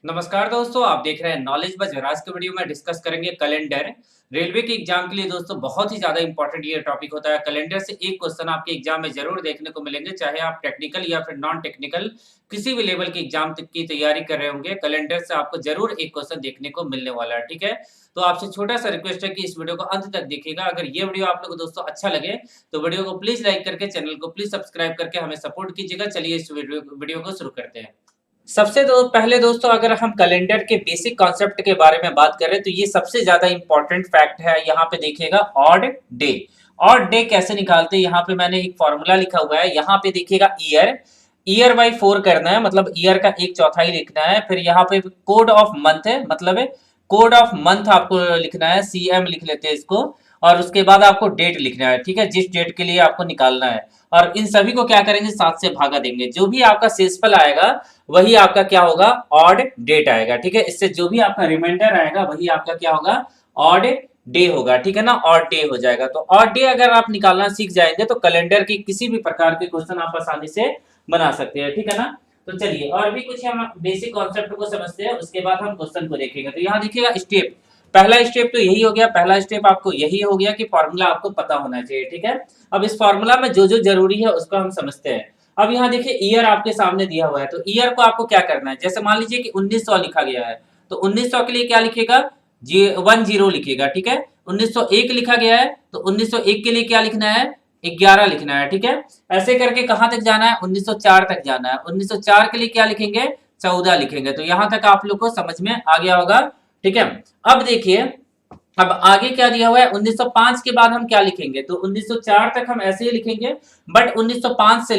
नमस्कार दोस्तों, आप देख रहे हैं नॉलेज बज। आज के वीडियो में डिस्कस करेंगे कैलेंडर। रेलवे के एग्जाम के लिए दोस्तों बहुत ही ज़्यादा इंपॉर्टेंट ये टॉपिक होता है। कैलेंडर से एक क्वेश्चन आपके एग्जाम में ज़रूर देखने को मिलेंगे, चाहे आप टेक्निकल या फिर नॉन टेक्निकल किसी भी लेवल के एग्जाम तक की तैयारी कर रहे होंगे, कैलेंडर से आपको ज़रूर एक क्वेश्चन देखने को मिलने वाला है, ठीक है? तो आपसे छोटा-सा रिक्वेस्ट है कि इस वीडियो को अंत तक देखिएगा। अगर ये वीडियो आप लोगों को दोस्तों अच्छा लगे, तो वीडियो को प्लीज़ लाइक करके, चैनल को प्लीज़ सब्सक्राइब करके हमें सपोर्ट कीजिएगा। चलिए इस वीडियो को शुरू करते हैं। सबसे पहले दोस्तों अगर हम कैलेंडर के बेसिक कॉन्सेप्ट के बारे में बात करें तो ये सबसे ज्यादा इंपॉर्टेंट फैक्ट है। यहाँ पे देखिएगा ऑड डे। ऑड डे कैसे निकालते हैं, यहाँ पे मैंने एक फॉर्मूला लिखा हुआ है। यहाँ पे देखिएगा ईयर, ईयर बाई 4 करना है, मतलब ईयर का एक चौथाई लिखना है। फिर यहाँ पे कोड ऑफ मंथ है, मतलब कोड ऑफ मंथ आपको लिखना है, CM लिख लेते हैं इसको। और उसके बाद आपको डेट लिखना है, ठीक है, जिस डेट के लिए आपको निकालना है। और इन सभी को क्या करेंगे, 7 से भागा देंगे। जो भी आपका शेषफल आएगा वही आपका क्या होगा, ऑड डेट आएगा, ठीक है। इससे जो भी आपका रिमाइंडर आएगा वही आपका क्या होगा, ऑड डे होगा, ठीक है ना, ऑड डे हो जाएगा। तो ऑड डे अगर आप निकालना सीख जाएंगे तो कैलेंडर की किसी भी प्रकार के क्वेश्चन आप आसानी से बना सकते हैं, ठीक है ना। तो चलिए और भी कुछ हम बेसिक कॉन्सेप्ट को समझते हैं, उसके बाद हम क्वेश्चन को देखेंगे। तो यहाँ देखिएगा स्टेप, पहला स्टेप तो यही हो गया। पहला स्टेप आपको यही हो गया कि फॉर्मूला आपको पता होना चाहिए, ठीक है। अब इस फॉर्मूला में जो जो जरूरी है उसको हम समझते हैं। अब यहाँ देखिए ईयर आपके सामने दिया हुआ है, तो ईयर को आपको क्या करना है। जैसे मान लीजिए कि 1900 लिखा गया है, तो 1900 के लिए क्या लिखेगा, 10 लिखेगा, ठीक है। 1901 लिखा गया है तो 1901 के लिए क्या लिखना है, 11 लिखना है, ठीक है। ऐसे करके कहां तक जाना है, 1904 तक जाना है। 1904 के लिए क्या लिखेंगे, 14 लिखेंगे। तो यहां तक आप लोग को समझ में आ गया होगा, ठीक है। अब देखिए, अब आगे क्या दिया हुआ है, 1905 के बाद हम क्या लिखेंगे, तो 1904 तक हम ऐसे ही लिखेंगे। बट 1905 से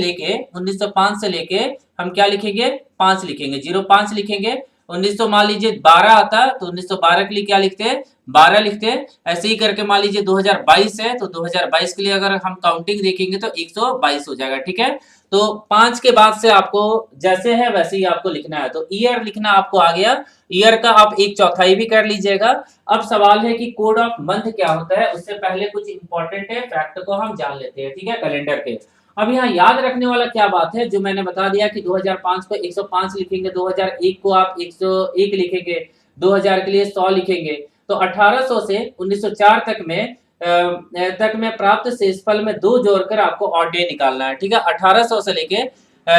लेके हम क्या लिखेंगे, 5 लिखेंगे, 05 लिखेंगे। 1900 मान लीजिए 12 आता तो 1912 के लिए क्या लिखते हैं, 12 लिखते हैं। ऐसे ही करके मान लीजिए 2022 है तो 2022 के लिए अगर हम काउंटिंग देखेंगे तो 122 हो जाएगा, ठीक है। तो 5 के बाद से आपको जैसे है वैसे ही आपको लिखना है। तो ईयर लिखना आपको आ गया, ईयर का आप एक चौथाई भी कर लीजिएगा। अब सवाल है कि कोड ऑफ मंथ क्या होता है, उससे पहले कुछ इंपॉर्टेंट है फैक्ट को हम जान लेते हैं, ठीक है, कैलेंडर के। अब यहाँ याद रखने वाला क्या बात है, जो मैंने बता दिया कि 2005 को 105 लिखेंगे, 2001 को आप 101 लिखेंगे, 2000 के लिए 100 लिखेंगे। तो 1800 से 1904 तक में प्राप्त शेषफल में 2 जोड़कर आपको ऑड डे निकालना है, ठीक है। 1800 से लेके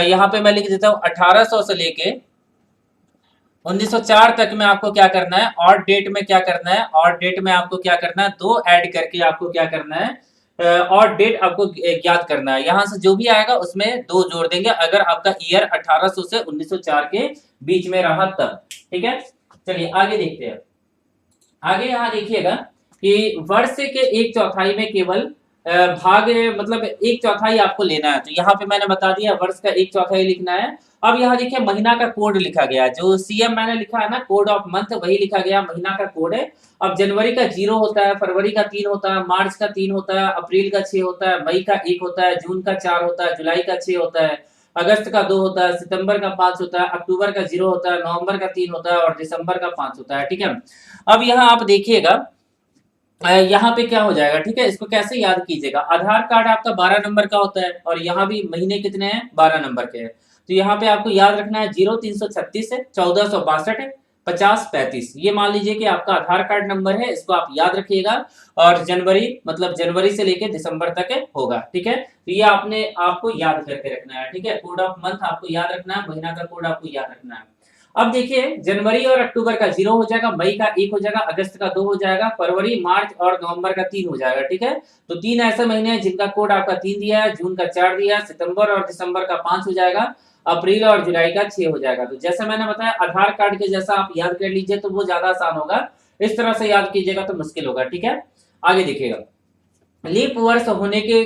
यहाँ पे मैं लिख देता हूँ, 1800 से लेके 1904 तक में आपको क्या करना है, ऑड डेट में क्या करना है, ऑड डेट में आपको क्या करना है, 2 ऐड करके आपको क्या करना है, ऑड डेट आपको ज्ञात करना है। यहां से जो भी आएगा उसमें 2 जोड़ देंगे, अगर आपका ईयर 1800 से 1904 के बीच में रहा तब, ठीक है। चलिए आगे देखते हैं। आगे यहाँ देखिएगा कि वर्ष के एक चौथाई में केवल भाग, मतलब एक चौथाई आपको लेना है। तो यहाँ पे मैंने बता दिया वर्ष का एक चौथाई लिखना है। अब यहाँ देखिए महीना का कोड लिखा गया, जो CM मैंने लिखा है ना, कोड ऑफ मंथ, वही लिखा गया, महीना का कोड है। अब जनवरी का 0 होता है, फरवरी का 3 होता है, मार्च का 3 होता है, अप्रैल का 6 होता है, मई का 1 होता है, जून का 4 होता है, जुलाई का 6 होता है, अगस्त का 2 होता है, सितंबर का 5 होता है, अक्टूबर का 0 होता है, नवंबर का 3 होता है और दिसंबर का 5 होता है, ठीक है। अब यहाँ आप देखिएगा यहाँ पे क्या हो जाएगा, ठीक है। इसको कैसे याद कीजिएगा, आधार कार्ड आपका 12 नंबर का होता है और यहाँ भी महीने कितने हैं, 12 नंबर के हैं। तो यहाँ पे आपको याद रखना है 0336 है, 1462 है, 5035, ये मान लीजिए कि आपका आधार कार्ड नंबर है, इसको आप याद रखिएगा। और जनवरी, मतलब जनवरी से लेके दिसंबर तक होगा, ठीक है। तो ये आपको याद करके रखना है, ठीक है। कोड ऑफ मंथ आपको याद रखना है, महीना का कोड आपको याद रखना है। अब देखिए जनवरी और अक्टूबर का 0 हो जाएगा, मई का 1 हो जाएगा, अगस्त का 2 हो जाएगा, फरवरी, मार्च और नवंबर का 3 हो जाएगा, ठीक है। तो 3 ऐसे महीने हैं जिनका कोड आपका 3 दिया है, जून का 4 दिया है, सितंबर और दिसंबर का 5 हो जाएगा, अप्रैल और जुलाई का 6 हो जाएगा। तो जैसे मैंने बताया आधार कार्ड के जैसा आप याद कर लीजिए तो वो ज्यादा आसान होगा, इस तरह से याद कीजिएगा तो मुश्किल होगा, ठीक है। आगे देखिएगा, लीप वर्ष होने के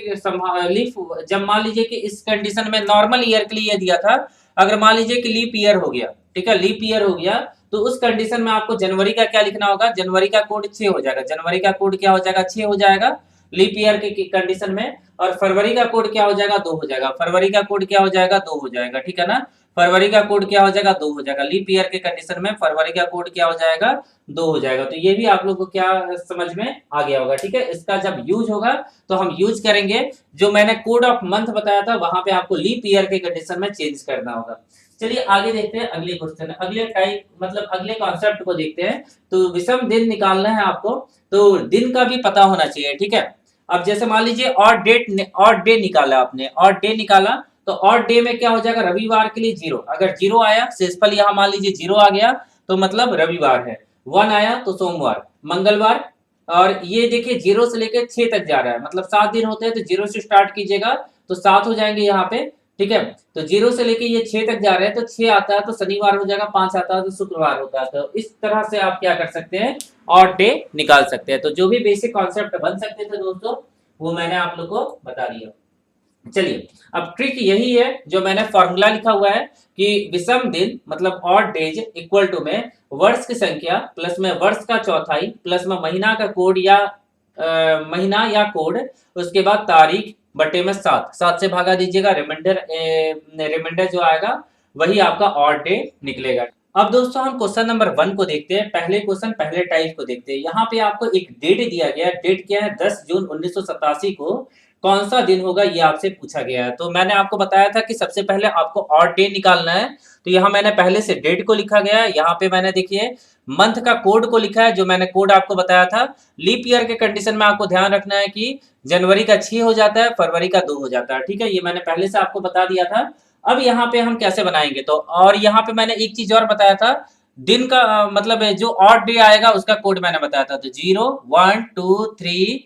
लीप, जब मान लीजिए कि इस कंडीशन में नॉर्मल ईयर के लिए दिया था, अगर मान लीजिए कि लीप ईयर हो गया, ठीक है, लीप ईयर हो गया, तो उस कंडीशन में आपको जनवरी का क्या लिखना होगा, जनवरी का कोड 6 हो जाएगा, जनवरी का कोड क्या हो जाएगा, 6 हो जाएगा लीप ईयर के कंडीशन में। और फरवरी का कोड क्या हो जाएगा, 2 हो जाएगा, फरवरी का कोड क्या हो जाएगा, 2 हो जाएगा, ठीक है ना। फरवरी का कोड क्या हो जाएगा, 2 हो जाएगा, लीप ईयर के कंडीशन में फरवरी का कोड क्या हो जाएगा, 2 हो जाएगा। तो ये भी आप लोग को क्या समझ में आ गया होगा, ठीक है। इसका जब यूज होगा तो हम यूज करेंगे, जो मैंने कोड ऑफ मंथ बताया था वहां पे आपको लीप ईयर के कंडीशन में चेंज करना होगा। चलिए आगे देखते हैं अगले क्वेश्चन, अगले टाइप मतलब अगले कॉन्सेप्ट को देखते हैं। तो विषम दिन निकालना है आपको, तो दिन का भी पता होना चाहिए, ठीक है। अब जैसे मान लीजिए ऑड डे निकाला आपने, ऑड डे निकाला, तो ऑड डे में क्या हो जाएगा, रविवार के लिए 0, अगर 0 आया शेषफल यहाँ मान लीजिए 0 आ गया तो मतलब रविवार है, 1 आया तो सोमवार, मंगलवार। और ये देखिए 0 से लेकर 6 तक जा रहा है, मतलब 7 दिन होते हैं, तो 0 से स्टार्ट कीजिएगा तो 7 हो जाएंगे यहाँ पे, ठीक है। तो 0 से लेके ये 6 तक जा रहे हैं, तो 6 आता है तो शनिवार हो जाएगा, 5 आता है तो शुक्रवार होता है। तो इस तरह से आप क्या कर सकते हैं, ऑड डे निकाल सकते हैं। तो जो भी बेसिक कॉन्सेप्ट बन सकते थे दोस्तों, वो मैंने आप लोग को बता दिया। चलिए अब ट्रिक यही है जो मैंने फॉर्मूला लिखा हुआ है कि विषम दिन मतलब ऑड डेज इक्वल टू में वर्ष की संख्या प्लस में वर्ष का चौथाई प्लस में महीना का कोड या महीना या कोड, उसके बाद तारीख बटे में 7 से भागा दीजिएगा, रिमाइंडर जो आएगा वही आपका ऑड डे निकलेगा। अब दोस्तों हम क्वेश्चन नंबर 1 को देखते हैं, पहले क्वेश्चन पहले टाइप को देखते हैं। यहाँ पे आपको एक डेट दिया गया है, डेट क्या है 10 जून 1987 को, कौन सा दिन होगा ये आपसे पूछा गया है। तो मैंने आपको बताया था कि सबसे पहले आपको ऑड डे निकालना है, तो यहाँ मैंने पहले से डेट को लिखा गया है, यहाँ पे मैंने देखिए मंथ का कोड को लिखा है, जो मैंने कोड आपको बताया था। लीप ईयर के कंडीशन में आपको ध्यान रखना है कि जनवरी का 6 हो जाता है, फरवरी का 2 हो जाता है, ठीक है, ये मैंने पहले से आपको बता दिया था। अब यहाँ पे हम कैसे बनाएंगे, तो और यहाँ पे मैंने एक चीज और बताया था, दिन का मतलब जो ऑड डे आएगा उसका कोड मैंने बताया था, तो 0 1 2 3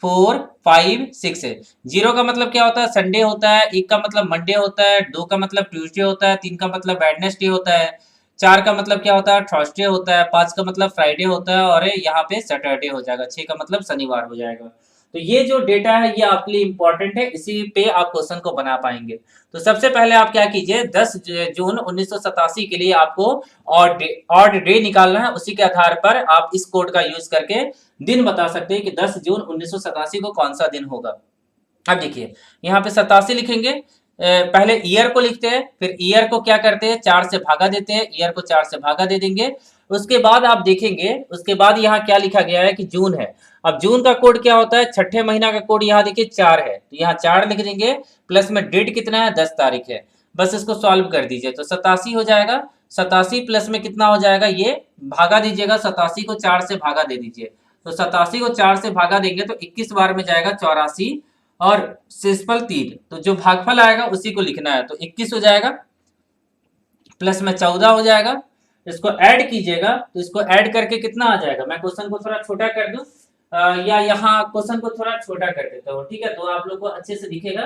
4 5 6 है। 0 का मतलब क्या होता है, संडे होता है, 1 का मतलब मंडे होता है, 2 का मतलब ट्यूसडे होता है, 3 का मतलब वेडनेसडे होता है, 4 का मतलब क्या होता है, थर्सडे होता है, 5 का मतलब फ्राइडे होता है, और यहाँ पे सैटरडे हो जाएगा, 6 का मतलब शनिवार हो जाएगा। तो ये जो डेटा है ये आपके लिए इंपॉर्टेंट है, इसी पे आप क्वेश्चन को बना पाएंगे। तो सबसे पहले आप क्या कीजिए, 10 जून 1987 के लिए आपको ऑड डे निकालना है, उसी के आधार पर आप इस कोड का यूज करके दिन बता सकते हैं कि 10 जून 1987 को कौन सा दिन होगा। अब देखिए यहाँ पे 87 लिखेंगे, पहले ईयर को लिखते हैं, फिर ईयर को क्या करते हैं 4 से भागा देते हैं, ईयर को 4 से भागा दे देंगे। उसके बाद आप देखेंगे, उसके बाद यहाँ क्या लिखा गया है कि जून है। अब जून का कोड क्या होता है, छठे महीना का कोड यहाँ देखिए 4 है, तो यहाँ 4 लिख देंगे, प्लस में डेट कितना है 10 तारीख है, बस इसको सॉल्व कर दीजिए तो 87 हो जाएगा। 87 प्लस में कितना हो जाएगा, ये भागा दीजिएगा, 87 को 4 से भागा दे दीजिए, तो 87 को 4 से भागा देंगे तो 21 बार में जाएगा 84, और शेषफल 3, तो जो भागफल आएगा उसी को लिखना है, तो 21 हो जाएगा, प्लस में 14 हो जाएगा, इसको ऐड कीजिएगा, तो इसको ऐड करके कितना आ जाएगा, मैं क्वेश्चन को थोड़ा छोटा कर दूं, या यहाँ क्वेश्चन को थोड़ा छोटा कर देता हूँ, ठीक है, तो आप लोग को अच्छे से दिखेगा,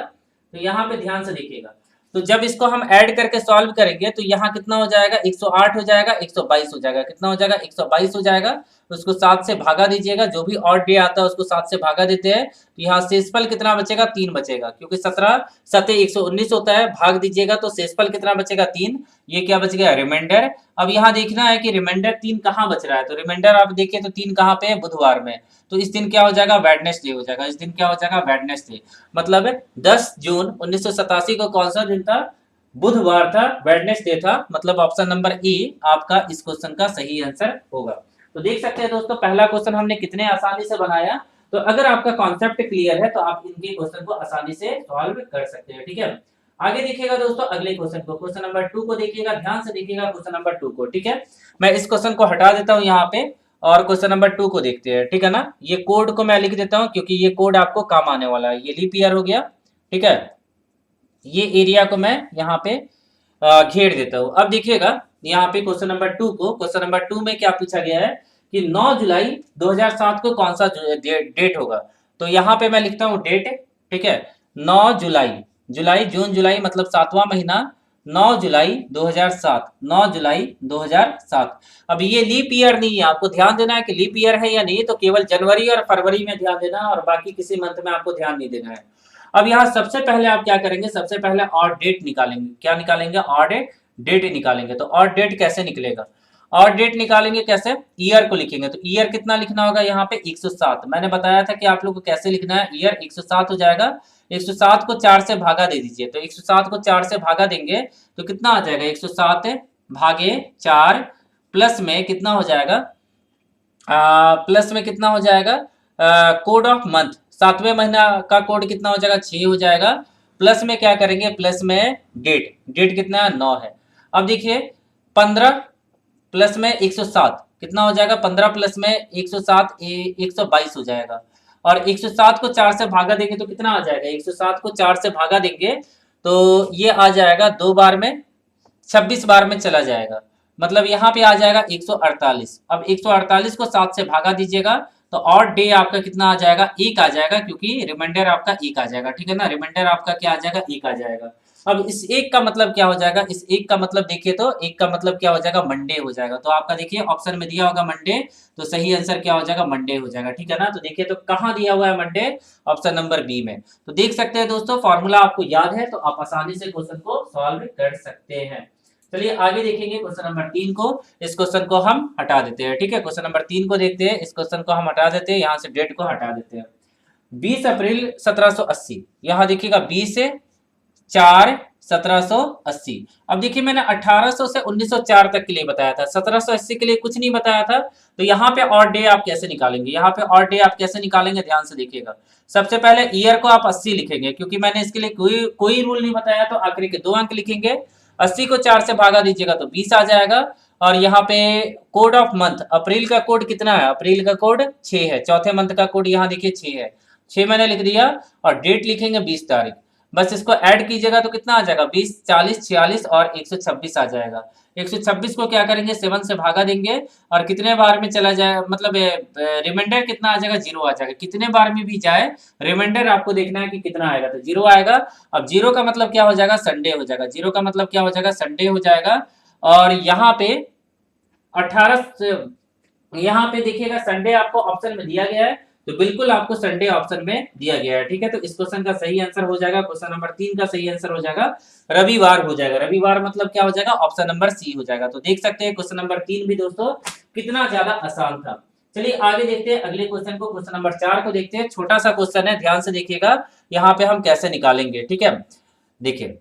तो यहाँ पे ध्यान से दिखेगा। तो जब इसको हम ऐड करके सॉल्व करेंगे तो यहाँ कितना हो जाएगा, 108 हो जाएगा, 122 हो जाएगा, कितना हो जाएगा 122 हो जाएगा, उसको 7 से भागा दीजिएगा, जो भी ऑड डे आता है उसको 7 से भागा देते हैं, तो यहाँ शेषफल कितना बचेगा, 3 बचेगा, क्योंकि 17 7 119 होता है, भाग दीजिएगा तो शेषफल कितना बचेगा 3, ये क्या बच गया रिमाइंडर। अब यहाँ देखना है कि रिमाइंडर 3 कहाँ बच रहा है, तो रिमाइंडर आप देखिए तो 3 कहाँ पे है, बुधवार में, तो इस दिन क्या हो जाएगा, वेडनेसडे हो जाएगा, इस दिन क्या हो जाएगा, वेडनेसडे, मतलब 10 जून 1987 को कौन सा दिन था, बुधवार था, वेडनेसडे था, मतलब ऑप्शन नंबर ए आपका इस क्वेश्चन का सही आंसर होगा। तो देख सकते हैं दोस्तों पहला क्वेश्चन हमने कितने आसानी से बनाया। तो अगर आपका कॉन्सेप्ट क्लियर है तो आप इनके क्वेश्चन को आसानी से सॉल्व कर सकते हैं, ठीक है। आगे देखिएगा दोस्तों अगले क्वेश्चन को, क्वेश्चन नंबर 2 को देखिएगा, ध्यान से देखिएगा क्वेश्चन नंबर 2 को, ठीक है। मैं इस क्वेश्चन को हटा देता हूं यहाँ पे, और क्वेश्चन नंबर 2 को देखते हैं, ठीक है ना। ये कोड को मैं लिख देता हूँ क्योंकि ये कोड आपको काम आने वाला है, ये लीप ईयर हो गया, ठीक है। ये एरिया को मैं यहाँ पे घेर देता हूँ। अब देखिएगा यहाँ पे क्वेश्चन नंबर 2 को, क्वेश्चन नंबर 2 में क्या पूछा गया है कि 9 जुलाई 2007 को कौन सा डेट होगा। तो यहाँ पे मैं लिखता हूँ डेट, ठीक है, 9 जुलाई, जुलाई जून जुलाई मतलब 7वां महीना, 9 जुलाई 2007, 9 जुलाई 2007। अब ये लीप ईयर नहीं है, आपको ध्यान देना है कि लीप ईयर है या नहीं, तो केवल जनवरी और फरवरी में ध्यान देना है और बाकी किसी मंथ में आपको ध्यान नहीं देना है। अब यहाँ सबसे पहले आप क्या करेंगे, सबसे पहले ऑड डेट निकालेंगे, क्या निकालेंगे, ऑड डेट निकालेंगे। तो ऑड डेट कैसे निकलेगा, ऑड डेट निकालेंगे कैसे, ईयर को लिखेंगे, तो ईयर कितना लिखना होगा यहाँ पे 107, मैंने बताया था कि आप लोग को कैसे लिखना है, ईयर 107 हो जाएगा, 107 को 4 से भागा दे दीजिए, तो 107 को 4 से भागा देंगे तो कितना आ जाएगा, 107 भागे 4, प्लस में कितना हो जाएगा, प्लस में कितना हो जाएगा, कोड ऑफ मंथ, 7वें महीना का कोड कितना हो जाएगा, 6 हो जाएगा, प्लस में क्या करेंगे, प्लस में डेट, डेट कितना है 9 है। अब देखिए 15 प्लस में 107 कितना हो जाएगा, 15 प्लस में 107 122 हो जाएगा। और 107 को 4 से भागा देंगे तो कितना आ जाएगा, 107 को 4 से भागा देंगे तो ये आ जाएगा 2 बार में 26 बार में चला जाएगा, मतलब यहाँ पे आ जाएगा 148। अब 148 को 7 से भागा दीजिएगा तो और डे आपका कितना आ जाएगा, एक आ जाएगा, क्योंकि रिमाइंडर आपका एक आ जाएगा, ठीक है ना, रिमाइंडर आपका क्या आ जाएगा, एक आ जाएगा। अब इस एक का मतलब क्या हो जाएगा, इस एक का मतलब देखिए तो एक का मतलब क्या हो जाएगा, मंडे हो जाएगा। तो आपका देखिए ऑप्शन में दिया होगा मंडे, तो सही आंसर क्या हो जाएगा, मंडे हो जाएगा, ठीक है ना। तो देखिए तो कहाँ दिया हुआ है मंडे, ऑप्शन नंबर बी में। तो देख सकते हैं दोस्तों, फॉर्मूला आपको याद है तो आप आसानी से क्वेश्चन को सॉल्व कर सकते हैं। चलिए आगे देखेंगे क्वेश्चन नंबर 3 को। इस क्वेश्चन को हम हटा देते हैं, ठीक है। क्वेश्चन नंबर 3 को देखते हैं, इस क्वेश्चन को हम हटा देते हैं, यहाँ से डेट को हटा देते हैं। 20 अप्रैल 1780, यहाँ देखिएगा 20/4/1780। अब देखिए मैंने 1800 से 1904 तक के लिए बताया था, 1780 के लिए कुछ नहीं बताया था। तो यहाँ पे और डे आप कैसे निकालेंगे, यहाँ पे और डे आप कैसे निकालेंगे, ध्यान से देखिएगा। सबसे पहले ईयर को आप 80 लिखेंगे, क्योंकि मैंने इसके लिए कोई रूल नहीं बताया, तो आखिरी के 2 अंक लिखेंगे। 80 को 4 से भागा दीजिएगा तो 20 आ जाएगा। और यहाँ पे कोड ऑफ मंथ, अप्रैल का कोड कितना है, अप्रैल का कोड 6 है, चौथे मंथ का कोड यहाँ देखिए 6 है, 6 मैंने लिख दिया। और डेट लिखेंगे 20 तारीख, बस इसको ऐड कीजिएगा तो कितना आ जाएगा, 20, 40, 46 और 126 आ जाएगा। 126 को क्या करेंगे, 7 से भागा देंगे और कितने बार में चला जाए, मतलब रिमाइंडर कितना आ जाएगा, 0 आ जाएगा। कितने बार में भी जाए रिमाइंडर आपको देखना है कि कितना आएगा, तो 0 आएगा। अब 0 का मतलब क्या हो जाएगा, संडे हो जाएगा, 0 का मतलब क्या हो जाएगा, संडे हो जाएगा। और यहाँ पे 18, यहाँ पे देखिएगा संडे आपको ऑप्शन में दिया गया है, तो बिल्कुल आपको संडे ऑप्शन में दिया गया है, ठीक है। तो इस क्वेश्चन का सही आंसर हो जाएगा, क्वेश्चन नंबर 3 का सही आंसर हो जाएगा रविवार हो जाएगा। रविवार मतलब क्या हो जाएगा, ऑप्शन नंबर सी हो जाएगा। तो देख सकते हैं क्वेश्चन नंबर 3 भी दोस्तों कितना ज्यादा आसान था। चलिए आगे देखते हैं अगले क्वेश्चन को, क्वेश्चन नंबर 4 को देखते हैं। छोटा सा क्वेश्चन है, ध्यान से देखिएगा यहाँ पे हम कैसे निकालेंगे, ठीक है। देखिए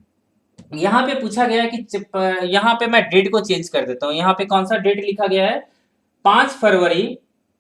यहाँ पे पूछा गया है कि यहाँ पे मैं डेट को चेंज कर देता हूँ। यहाँ पे कौन सा डेट लिखा गया है,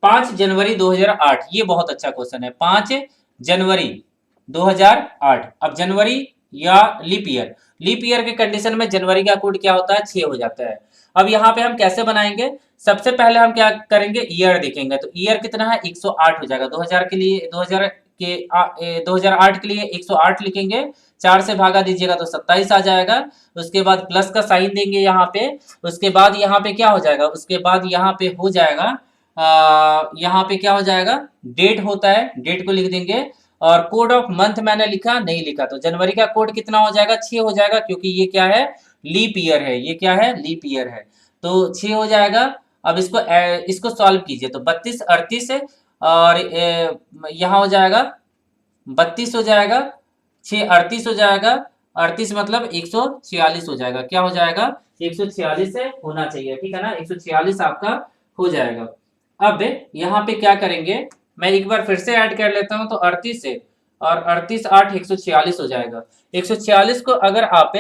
5 जनवरी 2008। ये बहुत अच्छा क्वेश्चन है, 5 जनवरी 2008। अब जनवरी या लीप ईयर, लीप ईयर के कंडीशन में जनवरी का कोड क्या होता है, 6 हो जाता है। अब यहाँ पे हम कैसे बनाएंगे, सबसे पहले हम क्या करेंगे, ईयर देखेंगे। तो ईयर कितना है, 108 हो जाएगा। 2000 के लिए 2008 के लिए 108 लिखेंगे, 4 से भागा दीजिएगा तो 27 आ जाएगा। उसके बाद प्लस का साइन देंगे यहाँ पे। उसके बाद यहाँ पे क्या हो जाएगा, उसके बाद यहाँ पे हो जाएगा यहाँ पे क्या हो जाएगा, डेट होता है, डेट को लिख देंगे। और कोड ऑफ मंथ मैंने लिखा नहीं लिखा, तो जनवरी का कोड कितना हो जाएगा, 6 हो जाएगा, क्योंकि ये क्या है, लीप ईयर है, ये क्या है, लीप ईयर है, तो 6 हो जाएगा। अब इसको सॉल्व कीजिए तो 32 38 और यहाँ हो जाएगा 32 हो जाएगा, 6 38 हो जाएगा, 38 मतलब 146 हो जाएगा। क्या हो जाएगा, 146 से होना चाहिए, ठीक है ना, 146 आपका हो जाएगा। अब यहाँ पे क्या करेंगे, मैं एक बार फिर से ऐड कर लेता हूँ, तो 38 से और 38 8 146 हो जाएगा। 146 को अगर आप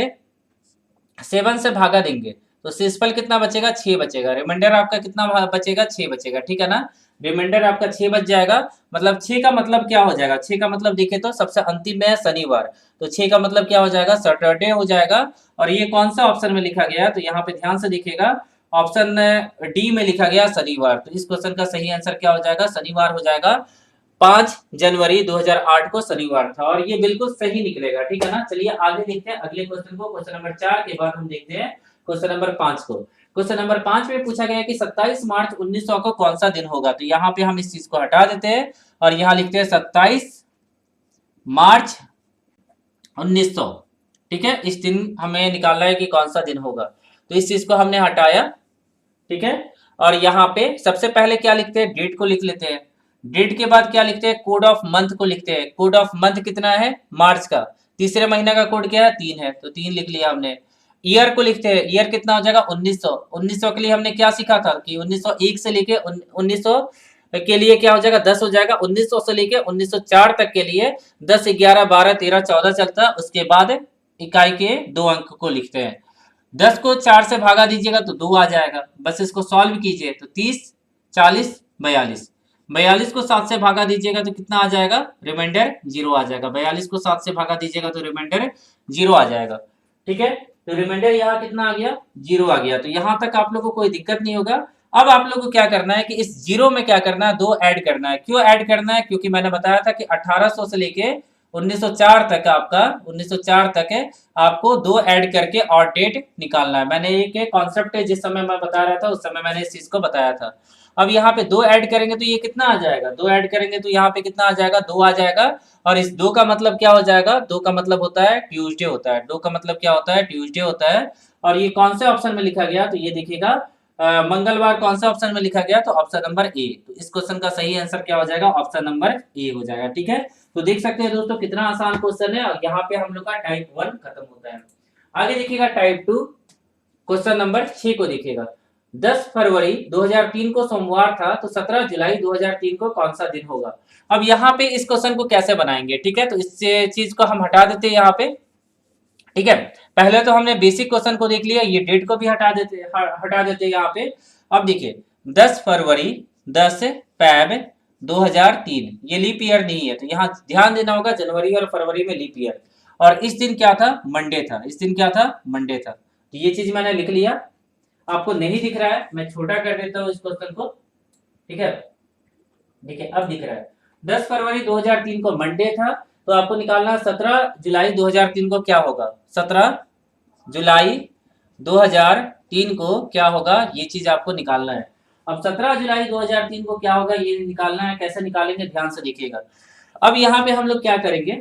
7 से भागा देंगे तो शेषफल कितना बचेगा, 6 बचेगा। रिमाइंडर आपका कितना बचेगा, 6 बचेगा, ठीक है ना। रिमाइंडर आपका 6 बच जाएगा। मतलब 6 का मतलब क्या हो जाएगा, 6 का मतलब देखे तो सबसे अंतिम में है शनिवार, तो 6 का मतलब क्या हो जाएगा, सैटरडे हो जाएगा। और ये कौन सा ऑप्शन में लिखा गया है, तो यहाँ पे ध्यान से देखिएगा, ऑप्शन डी में लिखा गया शनिवार। तो इस क्वेश्चन का सही आंसर क्या हो जाएगा, शनिवार हो जाएगा। 5 जनवरी 2008 को शनिवार था और ये बिल्कुल सही निकलेगा, ठीक है ना। चलिए आगे देखते हैं अगले क्वेश्चन को। क्वेश्चन नंबर 4 के बाद हम देखते हैं क्वेश्चन नंबर 5 को। क्वेश्चन नंबर 5 में पूछा गया है कि 27 मार्च 1900 को कौन सा दिन होगा। तो यहाँ पे हम इस चीज को हटा देते हैं और यहाँ लिखते हैं 27 मार्च 1900, ठीक है। इस दिन हमें निकालना है कि कौन सा दिन होगा, तो इस चीज को हमने हटाया, ठीक है। और यहाँ पे सबसे पहले क्या लिखते हैं, डेट को लिख लेते हैं। डेट के बाद क्या लिखते हैं, कोड ऑफ मंथ को लिखते हैं। कोड ऑफ मंथ कितना है, मार्च का, तीसरे महीने का कोड क्या है, 3 है, तो 3 लिख लिया हमने। ईयर को लिखते हैं, ईयर कितना हो जाएगा, 1900। 1900 के लिए हमने क्या सीखा था कि 1901 से लेके 1900 के लिए क्या हो जाएगा, 10 हो जाएगा। 1900 से लेके 1904 तक के लिए 10 11 12 13 14 चलता है। उसके बाद इकाई के 2 अंक को लिखते हैं। 10 को 4 से भागा दीजिएगा तो 2 आ जाएगा, बस इसको सॉल्व कीजिए तो 30 40 42। 42 को 7 से भागा दीजिएगा तो कितना आ जाएगा, रिमाइंडर 0 आ जाएगा। 42 को 7 से भागा दीजिएगा तो रिमाइंडर 0 आ जाएगा, ठीक है। तो रिमाइंडर यहाँ कितना आ गया, 0 आ गया। तो यहाँ तक आप लोग को कोई दिक्कत नहीं होगा। अब आप लोग को क्या करना है कि इस 0 में क्या करना है, 2 ऐड करना है। क्यों ऐड करना है, क्योंकि मैंने बताया था कि 1800 से लेके 1904 तक आपका 1904 तक है, आपको 2 ऐड करके और डेट निकालना है। मैंने एक कॉन्सेप्ट है, जिस समय मैं बता रहा था उस समय मैंने इस चीज को बताया था। अब यहाँ पे 2 ऐड करेंगे तो ये कितना आ जाएगा, 2 ऐड करेंगे तो यहाँ पे कितना आ जाएगा, 2 आ जाएगा। और इस 2 का मतलब क्या हो जाएगा, 2 का मतलब होता है ट्यूसडे होता है। 2 का मतलब क्या होता है, ट्यूसडे होता है। और ये कौन से ऑप्शन में लिखा गया, तो ये देखिएगा मंगलवार कौन सा ऑप्शन में लिखा गया, तो ऑप्शन नंबर ए। तो इस क्वेश्चन का सही आंसर क्या हो जाएगा, ऑप्शन नंबर ए हो जाएगा। ठीक है, तो देख सकते हैं दोस्तों कितना आसान क्वेश्चन है। और यहाँ पे हम लोग का टाइप 1 खत्म होता है। आगे देखिएगा टाइप 2, क्वेश्चन नंबर 6 को देखिएगा। 10 फरवरी 2003 को सोमवार था, तो 17 जुलाई 2003 को कौन सा दिन होगा। अब यहाँ पे इस क्वेश्चन को कैसे बनाएंगे, ठीक है, तो इस चीज को हम हटा देते हैं यहाँ पे। ठीक है, पहले तो हमने बेसिक क्वेश्चन को देख लिया, ये डेट को भी हटा देते यहाँ पे। अब देखिए 10 फरवरी 10 पैब 2003, ये लीप ईयर नहीं है, तो यहाँ ध्यान देना होगा जनवरी और फरवरी में लीप ईयर। और इस दिन क्या था, मंडे था। इस दिन क्या था, मंडे था। तो ये चीज मैंने लिख लिया। आपको नहीं दिख रहा है, मैं छोटा कर देता हूँ इस क्वेश्चन को। ठीक है, देखिए अब दिख रहा है। 10 फरवरी 2003 को मंडे था, तो आपको निकालना 17 जुलाई 2003 को क्या होगा, 17 जुलाई 2003 को क्या होगा, ये चीज आपको निकालना है। अब 17 जुलाई 2003 को क्या होगा ये निकालना है। कैसे निकालेंगे, ध्यान से देखिएगा। अब यहाँ पे हम लोग क्या करेंगे,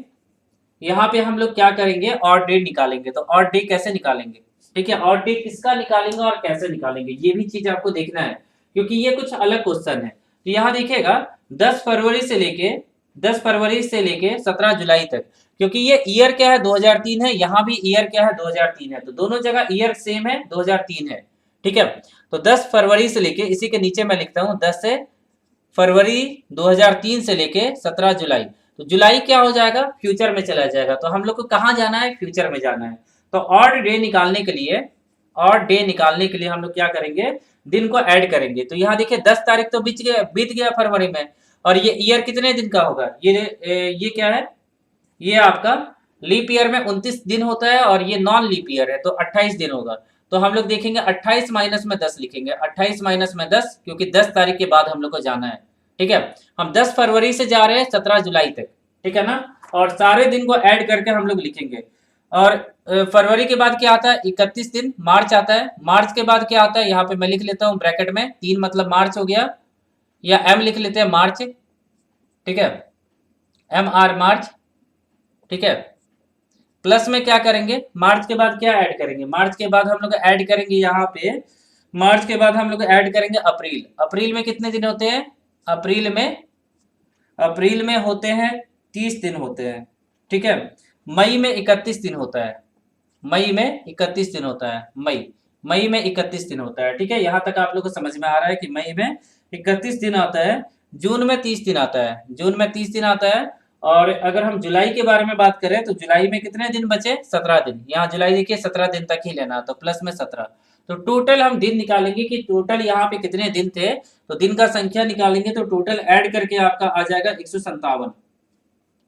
यहाँ पे हम लोग क्या करेंगे, ऑड डे निकालेंगे। तो ऑड डे कैसे निकालेंगे, ठीक है, ऑड डे किसका निकालेंगे और कैसे निकालेंगे, ये भी चीज आपको देखना है, क्योंकि ये कुछ अलग क्वेश्चन है। तो यहाँ देखिएगा 10 फरवरी से लेके 17 जुलाई तक, क्योंकि ये ईयर क्या है 2003 है, यहाँ भी ईयर क्या है 2003 है, तो दोनों जगह ईयर सेम है 2003 है। ठीक है, तो 10 फरवरी से लेके, इसी के नीचे मैं लिखता हूँ 10 फरवरी 2003 से लेके 17 जुलाई। तो जुलाई क्या हो जाएगा, फ्यूचर में चला जाएगा। तो हम लोग को कहाँ जाना है, फ्यूचर में जाना है। तो ऑड डे निकालने के लिए हम लोग क्या करेंगे, दिन को ऐड करेंगे। तो यहाँ देखिए 10 तारीख तो बीत गया फरवरी में, और ये ईयर कितने दिन का होगा, ये क्या है, ये आपका लीप ईयर में 29 दिन होता है, और ये नॉन लीप ईयर है तो 28 दिन होगा। तो हम लोग देखेंगे 28 माइनस में 10 लिखेंगे, 28 माइनस में 10, क्योंकि 10 तारीख के बाद हम लोग को जाना है। ठीक है, हम 10 फरवरी से जा रहे हैं 17 जुलाई तक, ठीक है ना, और सारे दिन को ऐड करके हम लोग लिखेंगे। और फरवरी के बाद क्या आता है, 31 दिन, मार्च आता है। मार्च के बाद क्या आता है, यहाँ पे मैं लिख लेता हूँ ब्रैकेट में 3, मतलब मार्च हो गया, या एम लिख लेते हैं, मार्च। ठीक है, MR मार्च। ठीक है, प्लस में क्या करेंगे, मार्च के बाद क्या ऐड करेंगे, मार्च के बाद हम लोग ऐड करेंगे यहाँ पे, मार्च के बाद हम लोग ऐड करेंगे अप्रैल। अप्रैल में कितने दिन होते हैं, अप्रैल में होते हैं 30 दिन होते हैं। ठीक है, मई में 31 दिन होता है, मई में 31 दिन होता है, मई में 31 दिन होता है। ठीक है, यहाँ तक आप लोग को समझ में आ रहा है कि मई में 31 दिन आता है। जून में 30 दिन आता है, जून में 30 दिन आता है। और अगर हम जुलाई के बारे में बात करें तो जुलाई में कितने दिन बचे, 17 दिन। यहाँ जुलाई देखिए 17 दिन तक ही लेना, तो प्लस में 17। तो टोटल हम दिन निकालेंगे कि टोटल यहाँ पे कितने दिन थे, तो दिन का संख्या निकालेंगे, तो टोटल ऐड करके आपका आ जाएगा 157।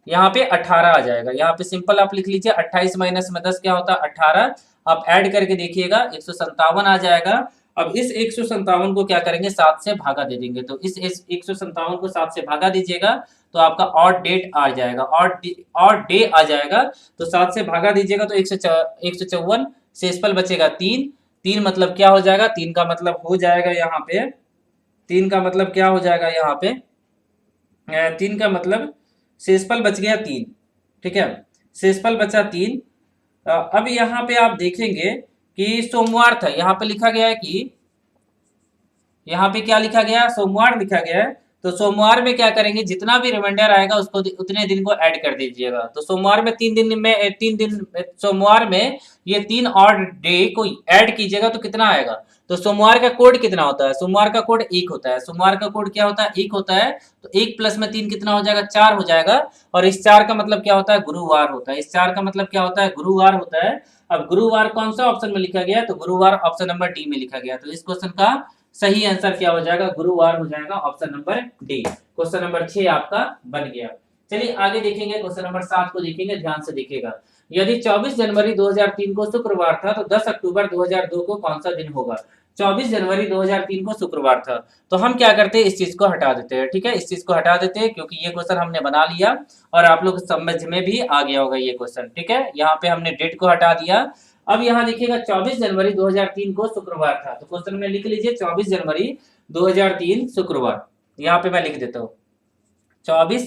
यहाँ पे 18 आ जाएगा। यहाँ पे सिंपल आप लिख लीजिए 28 माइनस में 10 क्या होता है, 18। आप ऐड करके देखिएगा 157 आ जाएगा। अब इस 157 को क्या करेंगे, 7 से भागा दे देंगे। तो इस 157 को 7 से भागा दीजिएगा, तो आपका ऑड डेट आ जाएगा, ऑड डे आ जाएगा। तो 7 से भागा दीजिएगा तो 154, शेषफल बचेगा 3 मतलब क्या हो जाएगा, 3 का मतलब हो जाएगा यहाँ पे, 3 का मतलब क्या हो जाएगा यहाँ पे, 3 का मतलब शेषफल बच गया 3। ठीक है, शेषफल बचा 3। अब यहाँ पे आप देखेंगे कि सोमवार था, यहाँ पे लिखा गया है कि, यहाँ पे क्या लिखा गया, सोमवार लिखा गया है। तो सोमवार में क्या करेंगे, जितना भी रिमाइंडर आएगा उसको उतने दिन को ऐड कर दीजिएगा। तो सोमवार में 3 दिन सोमवार में ये 3 और डे को ऐड कीजिएगा तो कितना आएगा। तो सोमवार का कोड कितना होता है, सोमवार का कोड 1 होता है। सोमवार का कोड क्या होता है, 1 होता है। तो 1 प्लस में 3 कितना हो जाएगा, 4 हो जाएगा। और इस 4 का मतलब क्या होता है, गुरुवार होता है। इस 4 का मतलब क्या होता है, गुरुवार होता है। अब गुरुवार कौन सा ऑप्शन में लिखा गया, तो गुरुवार ऑप्शन नंबर डी में लिखा गया। तो इस क्वेश्चन का सही आंसर क्या हो जाएगा, गुरुवार हो जाएगा, option number D. Question number 6 आपका बन गया। चलिए आगे देखेंगे, क्वेश्चन नंबर 7 को देखेंगे, ध्यान से देखिएगा। यदि 24 जनवरी 2003 को शुक्रवार था तो 10 अक्टूबर 2002 को कौन सा दिन होगा? 24 जनवरी 2003 को शुक्रवार था, तो हम क्या करते हैं, इस चीज को हटा देते हैं। ठीक है, इस चीज को हटा देते हैं क्योंकि ये क्वेश्चन हमने बना लिया और आप लोग समझ में भी आ गया होगा ये क्वेश्चन। ठीक है, यहाँ पे हमने डेट को हटा दिया। अब यहाँ देखिएगा 24 जनवरी 2003 को शुक्रवार था, तो क्वेश्चन में लिख लीजिए 24 जनवरी 2003 शुक्रवार। यहाँ पे मैं लिख देता हूँ 24,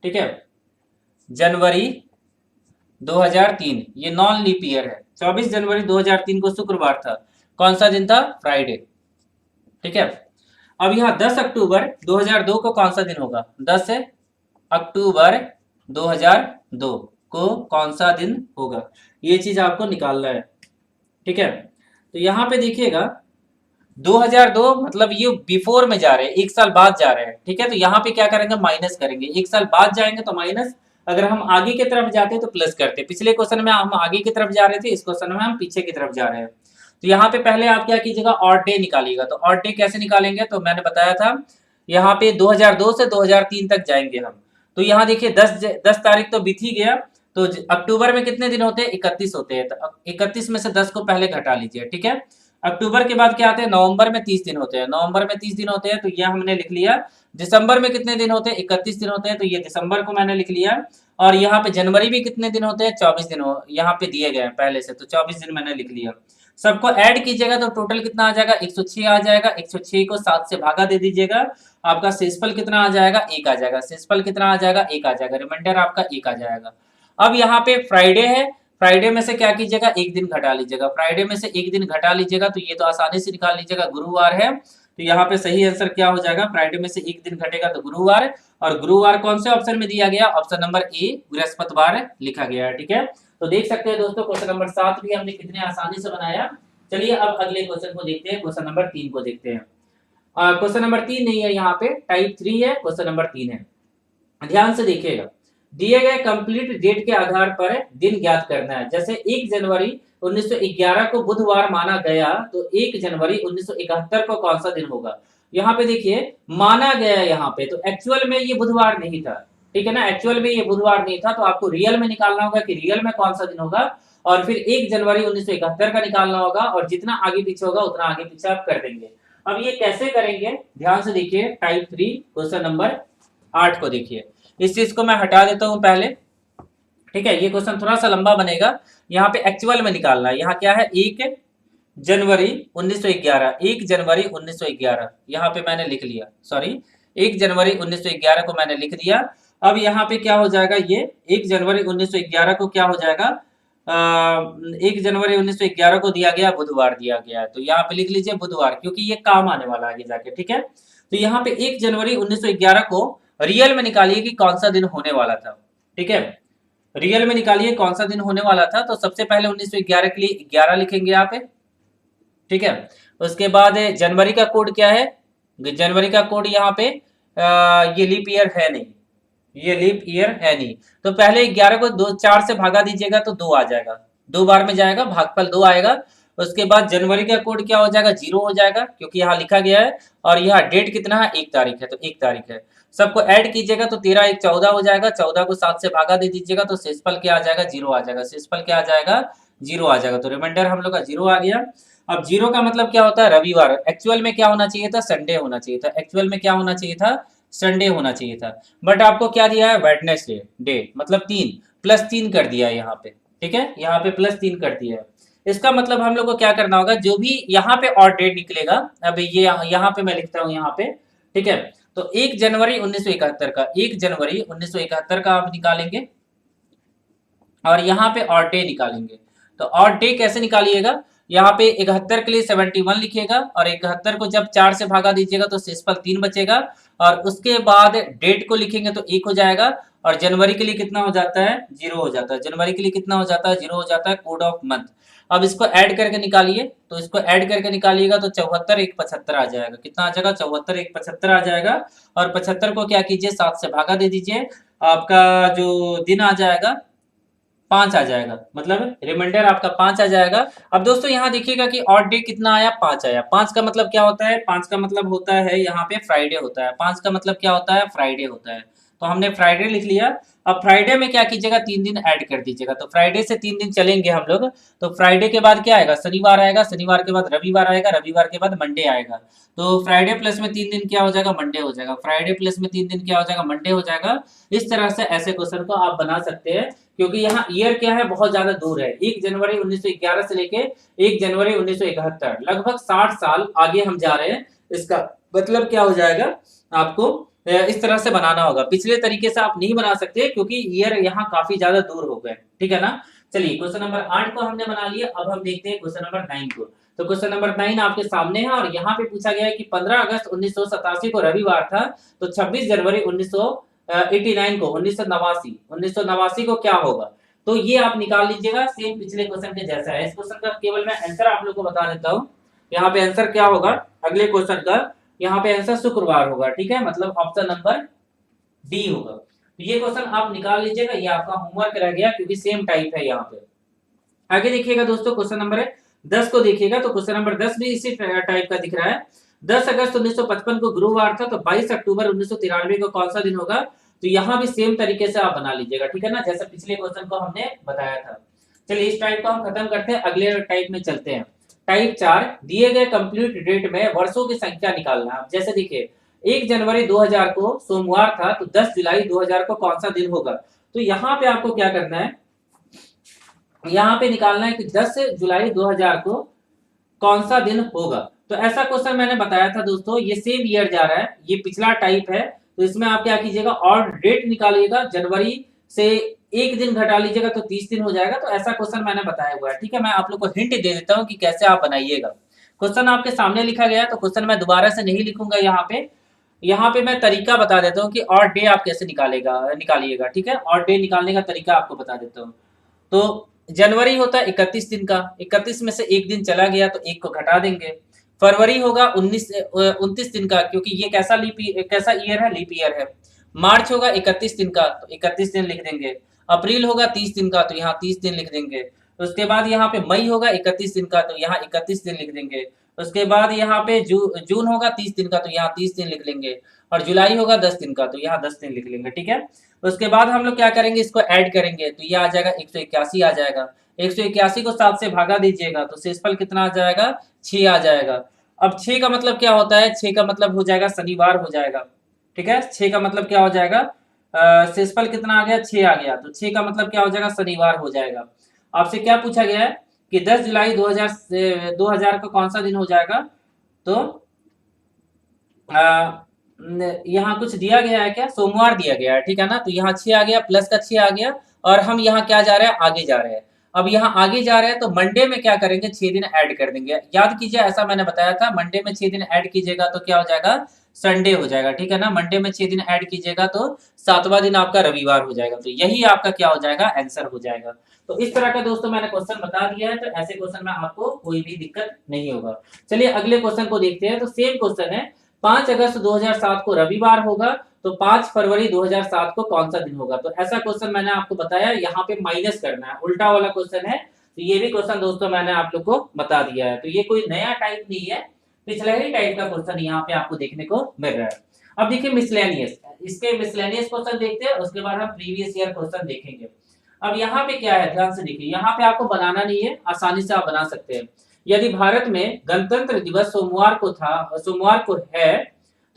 ठीक है, जनवरी 2003, ये नॉन लीप ईयर है। 24 जनवरी 2003 को शुक्रवार था, कौन सा दिन था? फ्राइडे। ठीक है, अब यहाँ 10 अक्टूबर 2002 को कौन सा दिन होगा? 10 अक्टूबर 2002 को कौन सा दिन होगा, ये चीज आपको निकालना है। ठीक है, तो यहाँ पे देखिएगा 2002 मतलब ये बिफोर में जा रहे हैं, एक साल बाद जा रहे हैं। ठीक है, तो यहाँ पे क्या करेंगे, माइनस करेंगे। एक साल बाद जाएंगे तो माइनस, अगर हम आगे की तरफ जाते हैं तो प्लस करते हैं। पिछले क्वेश्चन में हम आगे की तरफ जा रहे थे, इस क्वेश्चन में हम पीछे की तरफ जा रहे हैं। तो यहाँ पे पहले आप क्या कीजिएगा, ऑड डे निकालिएगा। तो ऑड डे कैसे निकालेंगे, तो मैंने बताया था यहाँ पे 2002 से 2003 तक जाएंगे हम। तो यहाँ देखिए 10 तारीख तो बीत ही गया, तो अक्टूबर में कितने दिन होते हैं? 31 होते हैं। तो 31 में से 10 को पहले घटा लीजिए। ठीक है, अक्टूबर के बाद क्या आते हैं? नवंबर में 30 दिन होते हैं। नवंबर में 30 दिन होते हैं, तो यह हमने लिख लिया। दिसंबर में कितने दिन होते हैं? 31 दिन होते हैं, तो ये दिसंबर को मैंने लिख लिया। और यहाँ पे जनवरी भी कितने दिन होते हैं? 24 दिन यहाँ पे दिए गए हैं पहले से, तो 24 दिन मैंने लिख लिया। सबको ऐड कीजिएगा तो टोटल कितना आ जाएगा? 106 आ जाएगा। 106 को 7 से भागा दे दीजिएगा, आपका शेषफल कितना आ जाएगा? 1 आ जाएगा। शेषफल कितना आ जाएगा? 1 आ जाएगा। रिमाइंडर आपका 1 आ जाएगा। अब यहाँ पे फ्राइडे है, फ्राइडे में से क्या कीजिएगा? एक दिन घटा लीजिएगा। फ्राइडे में से एक दिन घटा लीजिएगा, तो ये तो आसानी से निकाल लीजिएगा, गुरुवार है। तो यहाँ पे सही आंसर क्या हो जाएगा? फ्राइडे में से एक दिन घटेगा तो गुरुवार। और गुरुवार कौन से ऑप्शन में दिया गया? ऑप्शन नंबर ए, बृहस्पतिवार लिखा गया है। ठीक है, तो देख सकते हैं दोस्तों क्वेश्चन नंबर 7 भी हमने कितने आसानी से बनाया। चलिए अब अगले क्वेश्चन को देखते हैं, क्वेश्चन नंबर 3 को देखते हैं। क्वेश्चन नंबर 3 नहीं है, यहाँ पे टाइप 3 है, क्वेश्चन नंबर 3 है। ध्यान से देखिएगा, दिए गए कंप्लीट डेट के आधार पर दिन ज्ञात करना है। जैसे 1 जनवरी 1911 को बुधवार माना गया, तो 1 जनवरी 1971 को कौन सा दिन होगा? यहाँ पे देखिए माना गया, यहाँ पे तो एक्चुअल में ये बुधवार नहीं था। ठीक है ना, एक्चुअल में ये बुधवार नहीं था, तो आपको रियल में निकालना होगा कि रियल में कौन सा दिन होगा, और फिर 1 जनवरी 1971 का निकालना होगा, और जितना आगे पीछे होगा उतना आगे पीछे आप कर देंगे। अब ये कैसे करेंगे, ध्यान से देखिए, टाइप 3 क्वेश्चन नंबर 8 को देखिए। इस चीज को मैं हटा देता हूं पहले। ठीक है, ये क्वेश्चन थोड़ा सा लंबा बनेगा। यहाँ पे एक्चुअल में निकालना है। यहाँ क्या है? 1 जनवरी 1911, 1 जनवरी 1911 यहाँ पे मैंने लिख लिया, सॉरी 1 जनवरी 1911 को मैंने लिख दिया। अब यहाँ पे क्या हो जाएगा, ये 1 जनवरी 1911 को क्या हो जाएगा, 1 जनवरी 1911 को दिया गया बुधवार दिया गया है, तो यहाँ पे लिख लीजिए बुधवार, क्योंकि ये काम आने वाला आगे जाके। ठीक है, तो यहाँ पे 1 जनवरी 1911 को रियल में निकालिए कि कौन सा दिन होने वाला था। ठीक है, रियल में निकालिए कौन सा दिन होने वाला था। तो सबसे पहले 1911 के लिए 11 लिखेंगे यहाँ पे। ठीक है, उसके बाद जनवरी का कोड क्या है? जनवरी का कोड यहाँ पे ये लीप ईयर है नहीं, ये लीप ईयर है नहीं, तो पहले 11 को 4 से भागा दीजिएगा तो 2 आ जाएगा, 2 बार में जाएगा, भागफल 2 आएगा। उसके बाद जनवरी का कोड क्या हो जाएगा? 0 हो जाएगा, क्योंकि यहाँ लिखा गया है। और यहाँ डेट कितना है? 1 तारीख है, तो 1 तारीख है। सबको ऐड कीजिएगा तो 13 1 14 हो जाएगा। 14 को 7 से भागा दे दीजिएगा तो शेषफल क्या आ जाएगा? 0 आ जाएगा। शेषफल क्या आ जाएगा? 0 आ जाएगा। तो रिमाइंडर हम लोग का 0 आ गया। अब 0 का मतलब क्या होता है? रविवार। एक्चुअल में क्या होना चाहिए था? संडे होना चाहिए था। एक्चुअल में क्या होना चाहिए था? संडे होना चाहिए था, बट आपको क्या दिया है? वेडनेसडे डे, मतलब 3 +3 कर दिया है यहाँ पे। ठीक है, यहाँ पे +3 कर दिया है। इसका मतलब हम लोग को क्या करना होगा, जो भी यहाँ पे ऑड डेट निकलेगा, अब ये यहाँ पे मैं लिखता हूँ यहाँ पे। ठीक है, तो 1 जनवरी 1971 का, 1 जनवरी 1971 का आप निकालेंगे, और यहाँ पे ऑड डे निकालेंगे। तो ऑड डे कैसे निकालिएगा? यहाँ पे 71 के लिए 71 लिखिएगा, और 71 को जब 4 से भागा दीजिएगा तो शेषफल 3 बचेगा, और उसके बाद डेट को लिखेंगे तो 1 हो जाएगा, और जनवरी के लिए कितना हो जाता है? 0 हो जाता है। जनवरी के लिए कितना हो जाता है? 0 हो जाता है, कोड ऑफ मंथ। अब इसको ऐड करके निकालिए, तो इसको ऐड करके निकालिएगा तो 74 1 75 आ जाएगा। कितना आ जाएगा? 74 1 75 आ जाएगा। और 75 को क्या कीजिए? 7 से भागा दे दीजिए, आपका जो दिन आ जाएगा 5 आ जाएगा, मतलब रिमाइंडर आपका 5 आ जाएगा। अब दोस्तों यहाँ देखिएगा कि ऑड डे कितना आया? 5 आया। 5 का मतलब क्या होता है? 5 का मतलब होता है यहाँ पे फ्राइडे होता है। 5 का मतलब क्या होता है? फ्राइडे होता है। तो हमने फ्राइडे लिख लिया। अब फ्राइडे में क्या कीजिएगा, 3 दिन ऐड कर दीजिएगा। तो फ्राइडे से 3 दिन चलेंगे हम लोग। तो फ्राइडे के बाद क्या आएगा, शनिवार आएगा, शनिवार के बाद रविवार आएगा, रविवार के बाद मंडे आएगा। तो फ्राइडे प्लस में 3 दिन क्या हो जाएगा, मंडे हो जाएगा। फ्राइडे प्लस में 3 दिन क्या हो जाएगा, मंडे हो जाएगा। इस तरह से ऐसे क्वेश्चन को आप बना सकते हैं, क्योंकि यहाँ ईयर क्या है, बहुत ज्यादा दूर है। 1 जनवरी 1911 से लेके 1 जनवरी 1971, लगभग 60 साल आगे हम जा रहे हैं। इसका मतलब क्या हो जाएगा, आपको इस तरह से बनाना होगा। पिछले तरीके से आप नहीं बना सकते, क्योंकि ईयर यहाँ काफी ज्यादा दूर हो गए। ठीक है ना। चलिए क्वेश्चन नंबर 8 को हमने बना लिया। अब हम देखते हैं क्वेश्चन नंबर 9 को। तो क्वेश्चन नंबर 9 आपके सामने है, और यहाँ पे पूछा गया है कि 15 अगस्त 1987 को रविवार था, तो 26 जनवरी 1989 को 1989 को क्या होगा। तो ये आप निकाल लीजिएगा, सेम पिछले क्वेश्चन के जैसा है। इस क्वेश्चन का केवल मैं आंसर आप लोग को बता देता हूँ। यहाँ पे आंसर क्या होगा अगले क्वेश्चन का, यहाँ पे आंसर शुक्रवार होगा। ठीक है, मतलब ऑप्शन नंबर डी होगा। तो ये क्वेश्चन आप निकाल लीजिएगा, ये आपका होमवर्क रह गया, क्योंकि सेम टाइप है यहाँ पे। आगे देखिएगा दोस्तों, क्वेश्चन नंबर 10 को देखिएगा। तो क्वेश्चन नंबर 10 भी इसी टाइप का दिख रहा है। 10 अगस्त 1955 को गुरुवार था, तो 22 अक्टूबर 1993 को कौन सा दिन होगा। तो यहाँ भी सेम तरीके से आप बना लीजिएगा। ठीक है ना, जैसे पिछले क्वेश्चन को हमने बताया था। चलिए इस टाइप को हम खत्म करते हैं, अगले टाइप में चलते हैं। टाइप 4, दिए गए कंप्लीट डेट में वर्षों की संख्या निकालना है। जैसे देखिए 1 जनवरी 2000 को सोमवार था, तो 10 जुलाई 2000 को कौन सा दिन होगा। तो यहाँ पे आपको क्या करना है, यहाँ पे निकालना है कि 10 जुलाई 2000 को कौन सा दिन होगा। तो ऐसा क्वेश्चन मैंने बताया था दोस्तों, ये सेम ईयर जा रहा है, ये पिछला टाइप है। तो इसमें आप क्या कीजिएगा, और डेट निकालिएगा, जनवरी से 1 दिन घटा लीजिएगा तो 30 दिन हो जाएगा। तो ऐसा क्वेश्चन मैंने बताया हुआ है। ठीक है, मैं आप लोग को हिंट दे देता हूँ कि कैसे आप बनाइएगा। क्वेश्चन आपके सामने लिखा गया है, तो क्वेश्चन मैं दोबारा से नहीं लिखूंगा यहाँ पे मैं तरीका बता देता हूँ कि और डे आप कैसे निकालिएगा। ठीक है, और डे निकालने का तरीका आपको बता देता हूँ। तो जनवरी होता है 31 दिन का, 31 में से 1 दिन चला गया तो 1 को घटा देंगे। फरवरी होगा 29 दिन का, क्योंकि ये कैसा ईयर है, लीप ईयर है। मार्च होगा 31 दिन का, तो 31 दिन लिख देंगे। अप्रैल होगा 30 दिन का, तो यहाँ 30 दिन लिख देंगे। उसके बाद यहाँ पे मई होगा 31 दिन का, तो यहाँ 31 दिन लिख देंगे। उसके बाद यहाँ पे जून होगा 30 दिन का, तो यहाँ 30 दिन लिख लेंगे। और जुलाई होगा 10 दिन का, तो यहाँ 10 दिन लिख लेंगे। ठीक है, उसके बाद हम लोग क्या करेंगे, इसको ऐड करेंगे, तो ये आ जाएगा 181 आ जाएगा। 181 को 7 से भागा दीजिएगा, तो शेषफल कितना आ जाएगा, 6 आ जाएगा। अब 6 का मतलब क्या होता है, 6 का मतलब हो जाएगा शनिवार हो जाएगा। ठीक है, 6 का मतलब क्या हो जाएगा, शेषफल कितना आ गया, 6 आ गया। तो 6 का मतलब क्या हो जाएगा, शनिवार हो जाएगा। आपसे क्या पूछा गया है कि 10 जुलाई 2000 का कौन सा दिन हो जाएगा। तो यहाँ कुछ दिया गया है क्या, सोमवार दिया गया है। ठीक है ना, तो यहाँ 6 आ गया, प्लस का 6 आ गया। और हम यहाँ क्या जा रहे हैं, आगे जा रहे हैं। अब यहाँ आगे जा रहे हैं, तो मंडे में क्या करेंगे, 6 दिन ऐड कर देंगे। याद कीजिए, ऐसा मैंने बताया था, मंडे में 6 दिन ऐड कीजिएगा तो क्या हो जाएगा, संडे हो जाएगा। ठीक है ना, मंडे में 6 दिन ऐड कीजिएगा तो 7वां दिन आपका रविवार हो जाएगा। तो यही आपका क्या हो जाएगा, आंसर हो जाएगा। तो इस तरह का दोस्तों मैंने क्वेश्चन बता दिया है, तो ऐसे क्वेश्चन में आपको कोई भी दिक्कत नहीं होगा। चलिए अगले क्वेश्चन को देखते हैं। तो सेम क्वेश्चन है, 5 अगस्त 2007 को रविवार होगा, तो 5 फरवरी 2007 को कौन सा दिन होगा। तो ऐसा क्वेश्चन मैंने आपको बताया, यहाँ पे माइनस करना है, उल्टा वाला क्वेश्चन है। तो ये भी क्वेश्चन दोस्तों मैंने आप लोग को बता दिया है। तो ये कोई नया टाइप नहीं है, पिछला ही टाइप का क्वेश्चन यहाँ पे आपको देखने को मिल रहा है। अब देखिए मिसलेनियस, इसके मिसलेनियस क्वेश्चन देखते हैं, उसके बाद हम प्रीवियस ईयर क्वेश्चन देखेंगे। अब यहाँ पे क्या है, ध्यान से देखिए, यहाँ पे आपको बनाना नहीं है, आसानी से आप बना सकते हैं। यदि भारत में गणतंत्र दिवस सोमवार को है,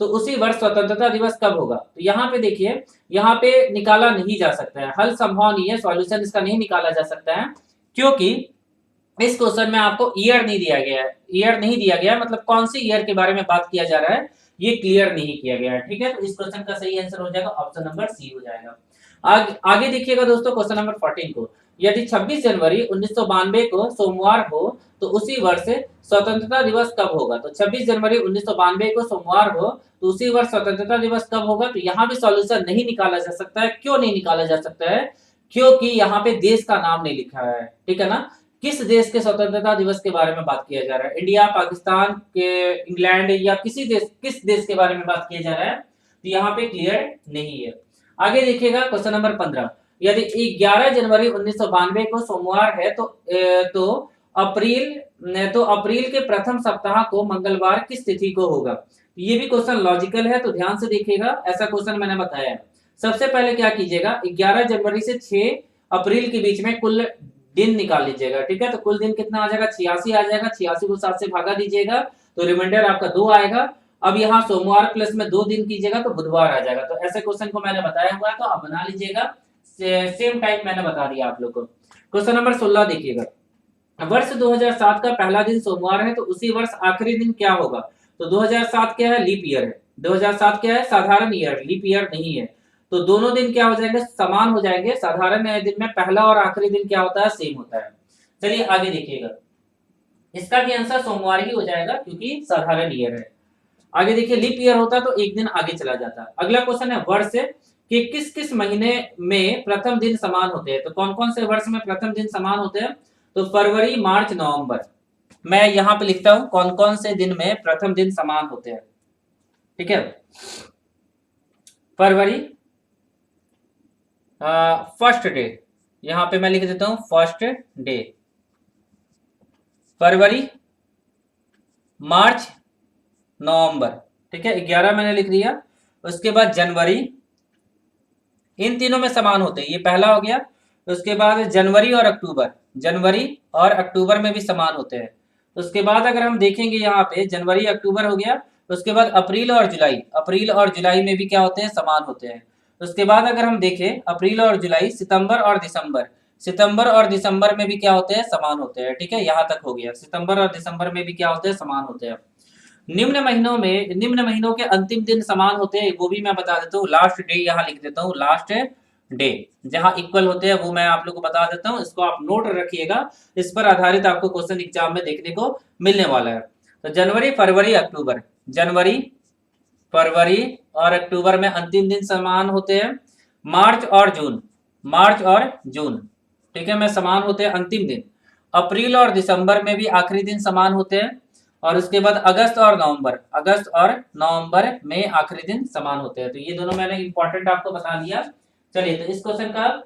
तो उसी वर्ष स्वतंत्रता दिवस कब होगा। तो यहाँ पे देखिए, यहाँ पे निकाला नहीं जा सकता है, हल संभव नहीं है, सॉल्यूशन इसका नहीं निकाला जा सकता है, क्योंकि इस क्वेश्चन में आपको ईयर नहीं दिया गया है। ईयर नहीं दिया गया मतलब कौन सी ईयर के बारे में बात किया जा रहा है, ये क्लियर नहीं किया गया है। ठीक है, तो इस क्वेश्चन का सही आंसर हो जाएगा ऑप्शन नंबर सी हो जाएगा। आगे देखिएगा दोस्तों, क्वेश्चन नंबर 14 को, यदि 26 जनवरी 1992 को सोमवार हो, तो उसी वर्ष स्वतंत्रता दिवस कब होगा। तो 26 जनवरी 1992 को सोमवार हो, तो उसी वर्ष स्वतंत्रता दिवस कब होगा। तो यहाँ भी सॉल्यूशन नहीं निकाला जा सकता है। क्यों नहीं निकाला जा सकता है, क्योंकि यहाँ पे देश का नाम नहीं लिखा है। ठीक है ना, किस देश के स्वतंत्रता दिवस के बारे में बात किया जा रहा है, इंडिया, पाकिस्तान के, इंग्लैंड, या किस देश के बारे में बात किया जा रहा है, तो यहाँ पे क्लियर नहीं है। आगे देखिएगा क्वेश्चन नंबर 15, यदि 11 जनवरी 1992 को सोमवार है, तो अप्रैल के प्रथम सप्ताह को मंगलवार किस तिथि को होगा। ये भी क्वेश्चन लॉजिकल है, तो ध्यान से देखिएगा, ऐसा क्वेश्चन मैंने बताया है। सबसे पहले क्या कीजिएगा, 11 जनवरी से 6 अप्रैल के बीच में कुल दिन निकाल लीजिएगा, ठीक है। तो कुल दिन कितना आ जाएगा, 86 आ जाएगा। 86 को 7 से भागा दीजिएगा तो रिमाइंडर आपका 2 आएगा। अब यहाँ सोमवार प्लस में 2 दिन कीजिएगा तो बुधवार आ जाएगा। तो ऐसे क्वेश्चन को मैंने बताया हुआ है, तो आप बना लीजिएगा। सेम टाइप मैंने बता दिया आप लोग को। क्वेश्चन नंबर 16 देखिएगा, वर्ष 2007 का पहला दिन सोमवार है तो उसी वर्ष आखिरी दिन क्या होगा। तो 2007 क्या है, लीप ईयर है। 2007 क्या है, साधारण ईयर, लीप ईयर नहीं है। तो दोनों दिन क्या हो जाएंगे, समान हो जाएंगे। साधारण दिन में पहला और आखिरी दिन क्या होता है, सेम होता है। चलिए आगे देखिएगा, इसका भी आंसर सोमवार ही हो जाएगा क्योंकि साधारण ईयर है। आगे देखिए, लीप ईयर होता तो एक दिन आगे चला जाता। अगला क्वेश्चन है, वर्ष के किस किस महीने में प्रथम दिन समान होते हैं। तो कौन कौन से वर्ष में प्रथम दिन समान होते हैं, तो फरवरी, मार्च, नवंबर। मैं यहां पे लिखता हूं कौन कौन से दिन में प्रथम दिन समान होते हैं, ठीक है। फरवरी फर्स्ट डे, यहां पे मैं लिख देता हूं फर्स्ट डे। फरवरी, मार्च, नवंबर, ठीक है, 11 मैंने लिख दिया। उसके बाद जनवरी, इन तीनों में समान होते हैं, ये पहला हो गया। उसके बाद जनवरी और अक्टूबर, जनवरी और अक्टूबर में भी समान होते हैं। उसके बाद अगर हम देखेंगे यहाँ पे जनवरी अक्टूबर हो गया। उसके बाद अप्रैल और जुलाई, अप्रैल और जुलाई में भी क्या होते हैं, समान होते हैं। उसके बाद अगर हम देखें अप्रैल और जुलाई, सितंबर और दिसंबर, सितंबर और दिसंबर में भी क्या होते हैं, समान होते हैं, ठीक है। यहाँ तक हो गया, सितंबर और दिसंबर में भी क्या होते हैं, समान होते हैं। निम्न महीनों के अंतिम दिन समान होते हैं, वो भी मैं बता देता हूँ। लास्ट डे यहाँ लिख देता हूँ, लास्ट डे जहां इक्वल होते हैं वो मैं आप लोग को बता देता हूँ। इसको आप नोट रखिएगा, इस पर आधारित आपको क्वेश्चन एग्जाम में देखने को मिलने वाला है। तो जनवरी, फरवरी, अक्टूबर, जनवरी, फरवरी और अक्टूबर में अंतिम दिन समान होते हैं। मार्च और जून, मार्च और जून, ठीक है, में समान होते हैं अंतिम दिन। अप्रैल और दिसंबर में भी आखिरी दिन समान होते हैं। और उसके बाद अगस्त और नवंबर, अगस्त और नवंबर में आखिरी दिन समान होते हैं। तो ये दोनों मैंने इंपॉर्टेंट आपको बता दिया। चलिए, तो इस क्वेश्चन का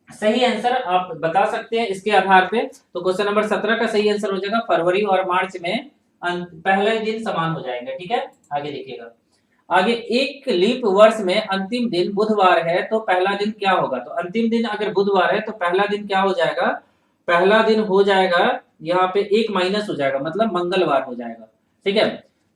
सही आंसर आप बता सकते हैं इसके आधार पे। तो क्वेश्चन नंबर 17 का सही आंसर हो जाएगा फरवरी और मार्च में पहले दिन समान हो जाएंगे, ठीक है। आगे देखिएगा, आगे एक लीप वर्ष में अंतिम दिन बुधवार है तो पहला दिन क्या होगा। तो अंतिम दिन अगर बुधवार है तो पहला दिन क्या हो जाएगा, पहला दिन हो जाएगा यहाँ पे एक माइनस हो जाएगा, मतलब मंगलवार हो जाएगा, ठीक है।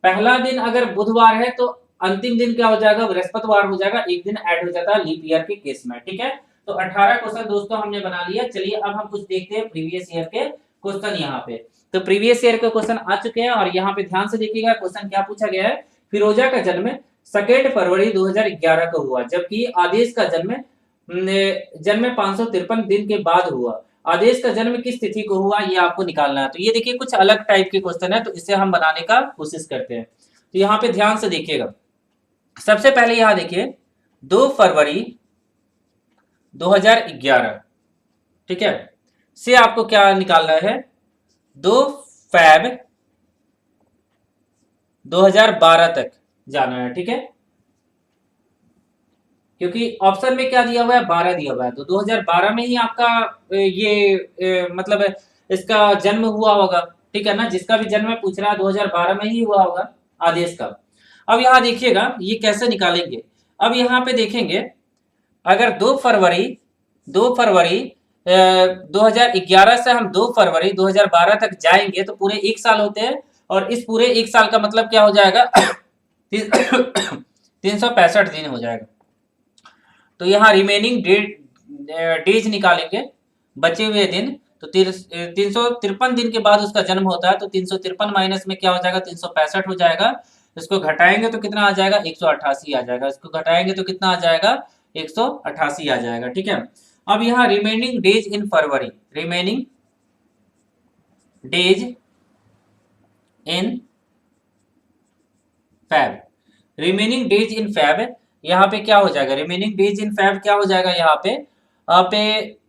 पहला दिन अगर बुधवार है तो अंतिम दिन क्या हो जाएगा, बृहस्पतिवार हो जाएगा, एक दिन ऐड हो जाता है लीप ईयर के केस में, ठीक है। तो 18 क्वेश्चन दोस्तों हमने बना लिया। चलिए अब हम कुछ देखते हैं प्रीवियस ईयर के क्वेश्चन यहाँ पे। तो प्रीवियस ईयर के क्वेश्चन आ चुके हैं और यहाँ पे ध्यान से देखिएगा क्वेश्चन क्या पूछा गया है। फिरोजा का जन्म 2 फरवरी 2011 को हुआ, जबकि आदेश का जन्म 553 दिन के बाद हुआ। आदेश का जन्म किस तिथि को हुआ, ये आपको निकालना है। तो ये देखिए कुछ अलग टाइप के क्वेश्चन है, तो इसे हम बनाने का कोशिश करते हैं। तो यहाँ पे ध्यान से देखिएगा, सबसे पहले यहाँ देखिए 2 फरवरी 2011, ठीक है, से आपको क्या निकालना है, 2 फैब 2012 तक जाना है, ठीक है। क्योंकि ऑप्शन में क्या दिया हुआ है, 12 दिया हुआ है, तो 2012 में ही आपका मतलब इसका जन्म हुआ होगा, ठीक है ना। जिसका भी जन्म पूछ रहा है 2012 में ही हुआ होगा आदेश का। अब यहाँ देखिएगा ये कैसे निकालेंगे। अब यहाँ पे देखेंगे, अगर 2 फरवरी 2011 से हम 2 फरवरी 2012 तक जाएंगे तो पूरे एक साल होते हैं। और इस पूरे एक साल का मतलब क्या हो जाएगा 365 दिन हो जाएगा। तो यहाँ रिमेनिंग डेज निकालेंगे, बचे हुए दिन। तो 353 दिन के बाद उसका जन्म होता है, तो 353 माइनस में क्या हो जाएगा, 365 हो जाएगा। इसको घटाएंगे तो कितना आ जाएगा, 188 आ जाएगा। इसको घटाएंगे तो कितना आ जाएगा, 188 आ जाएगा, ठीक है। अब यहाँ remaining days in February, remaining days in Feb, remaining days in Feb, यहाँ पे क्या हो जाएगा, रिमेनिंग डेज इन फैब क्या हो जाएगा, यहाँ पे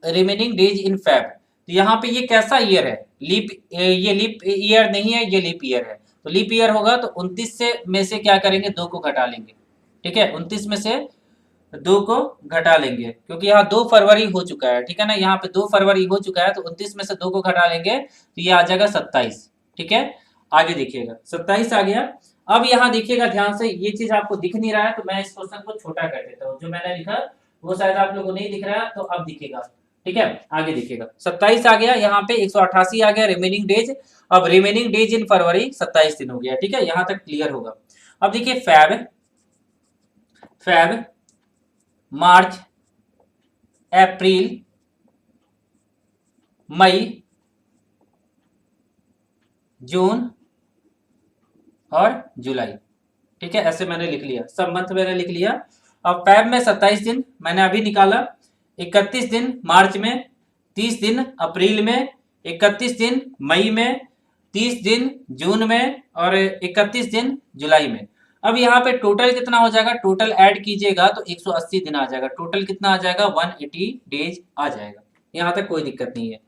रिमेनिंग डेज इन फैब। तो यहाँ पे ये कैसा ईयर है, ये लीप ईयर नहीं है, ये लीप ईयर है। तो लीप ईयर होगा तो 29 से में से क्या करेंगे, 2 को घटा लेंगे, ठीक है। 29 में से 2 को घटा लेंगे, क्योंकि यहाँ 2 फरवरी हो चुका है, ठीक है ना। यहाँ पे 2 फरवरी हो चुका है, तो 29 में से 2 को घटा लेंगे तो ये आ जाएगा 27, ठीक है। आगे देखिएगा 27 आ गया। अब यहाँ देखिएगा ध्यान से, ये चीज आपको दिख नहीं रहा है तो मैं इस क्वेश्चन को छोटा कर देता हूँ। जो मैंने लिखा वो शायद आप लोगों को नहीं दिख रहा है, तो अब दिखेगा। ठीक है, आगे देखिएगा 27 आ गया, यहाँ पे 188 आ गया रिमेनिंग डेज। अब रिमेनिंग डेज इन फरवरी 27 दिन हो गया। ठीक है, यहाँ तक क्लियर होगा। अब देखिए फैब, मार्च, अप्रैल, मई, जून और जुलाई। ठीक है, ऐसे मैंने लिख लिया, सब मंथ मैंने लिख लिया। अब फैब में 27 दिन मैंने अभी निकाला, 31 दिन मार्च में, 30 दिन अप्रैल में, 31 दिन मई में, 30 दिन जून में और 31 दिन जुलाई में। अब यहाँ पे टोटल कितना हो जाएगा, टोटल ऐड कीजिएगा तो 180 दिन आ जाएगा। टोटल कितना आ जाएगा, 180 डेज आ जाएगा। यहाँ तक कोई दिक्कत नहीं है।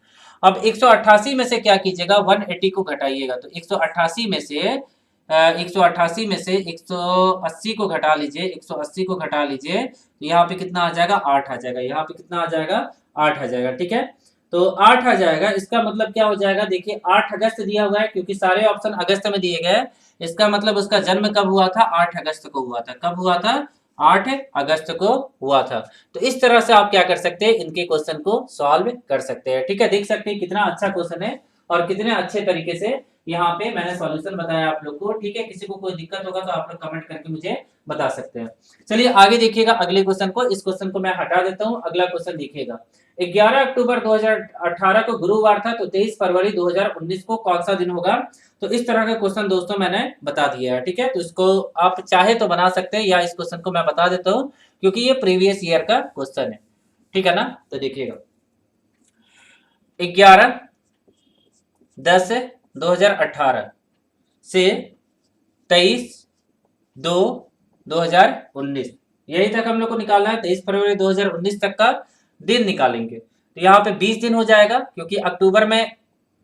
अब 188 में से क्या कीजिएगा, 180 को घटाइएगा। तो 188 में से 188 में से 180 को घटा लीजिए, 180 को घटा लीजिए तो यहाँ पे कितना आ जाएगा, 8 आ जाएगा। यहाँ पे कितना आ जाएगा, 8 आ जाएगा। ठीक है, तो 8 आ जाएगा। इसका मतलब क्या हो जाएगा, देखिए 8 अगस्त दिया हुआ है क्योंकि सारे ऑप्शन अगस्त में दिए गए। इसका मतलब उसका जन्म कब हुआ था, 8 अगस्त को हुआ था। कब हुआ था, 8 अगस्त को हुआ था। तो इस तरह से आप क्या कर सकते हैं, इनके क्वेश्चन को सॉल्व कर सकते हैं। ठीक है, देख सकते हैं कितना अच्छा क्वेश्चन है और कितने अच्छे तरीके से यहाँ पे मैंने सॉल्यूशन बताया आप लोग को। ठीक है, किसी को कोई दिक्कत होगा तो आप लोग कमेंट करके मुझे बता सकते हैं। चलिए आगे देखिएगा अगले क्वेश्चन को। इस क्वेश्चन को मैं हटा देता हूँ। अगला क्वेश्चन देखिएगा, 11 अक्टूबर 2018 को गुरुवार था तो 23 फरवरी 2019 को कौन सा दिन होगा। तो इस तरह का क्वेश्चन दोस्तों मैंने बता दिया है। ठीक है, तो इसको आप चाहे तो बना सकते हैं या इस क्वेश्चन को मैं बता देता हूँ क्योंकि ये प्रीवियस ईयर का क्वेश्चन है। ठीक है ना, तो देखिएगा 11/10/2018 से 23/2/2019, यही तक हम लोग को निकालना है। 23 फरवरी 2019 तक का दिन निकालेंगे तो यहाँ पे 20 दिन हो जाएगा क्योंकि अक्टूबर में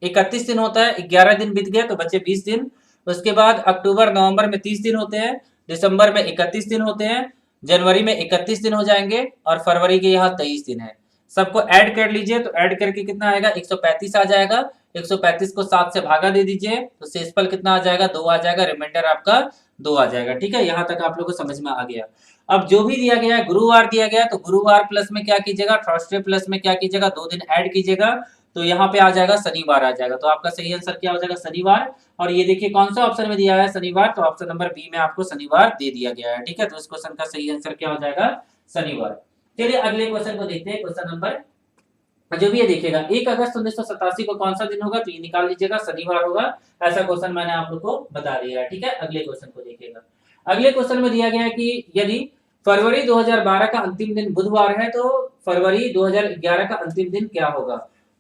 31 दिन होता है, 11 दिन बीत गया तो बचे 20 दिन। उसके बाद अक्टूबर नवंबर में 30 दिन होते हैं, दिसंबर में 31 दिन होते हैं, जनवरी में 31 दिन हो जाएंगे और फरवरी के यहाँ 23 दिन है। सबको ऐड कर लीजिए तो ऐड करके कितना आएगा, 135 आ जाएगा। 135 को 7 से भागा दे दीजिए तो शेषफल कितना आ जाएगा, 2 आ जाएगा। रिमाइंडर आपका 2 आ जाएगा। ठीक है, यहाँ तक आप लोगों को समझ में आ गया। अब जो भी दिया गया है, गुरुवार दिया गया है तो गुरुवार प्लस में क्या कीजिएगा, थर्सडे प्लस में क्या कीजिएगा, 2 दिन ऐड कीजिएगा तो यहाँ पे आ जाएगा शनिवार आ जाएगा। तो आपका सही आंसर क्या हो जाएगा, शनिवार। और ये देखिए कौन सा ऑप्शन में दिया है शनिवार, तो ऑप्शन नंबर बी में आपको शनिवार दे दिया गया है। ठीक है, तो इस क्वेश्चन का सही आंसर क्या हो जाएगा, शनिवार। चलिए अगले क्वेश्चन को देखते हैं। क्वेश्चन नंबर जो भी ये देखिएगा, 1 अगस्त 1987 को कौन सा दिन होगा, तो ये निकाल लीजिएगा, शनिवार होगा। ऐसा क्वेश्चन मैंने आप लोग को बता दिया है। ठीक है, अगले क्वेश्चन को देखिएगा। अगले क्वेश्चन में दिया गया है कि यदि फरवरी 2012 का अंतिम दिन बुधवार है तो फरवरी 2011 का अंतिम दिन क्या होगा।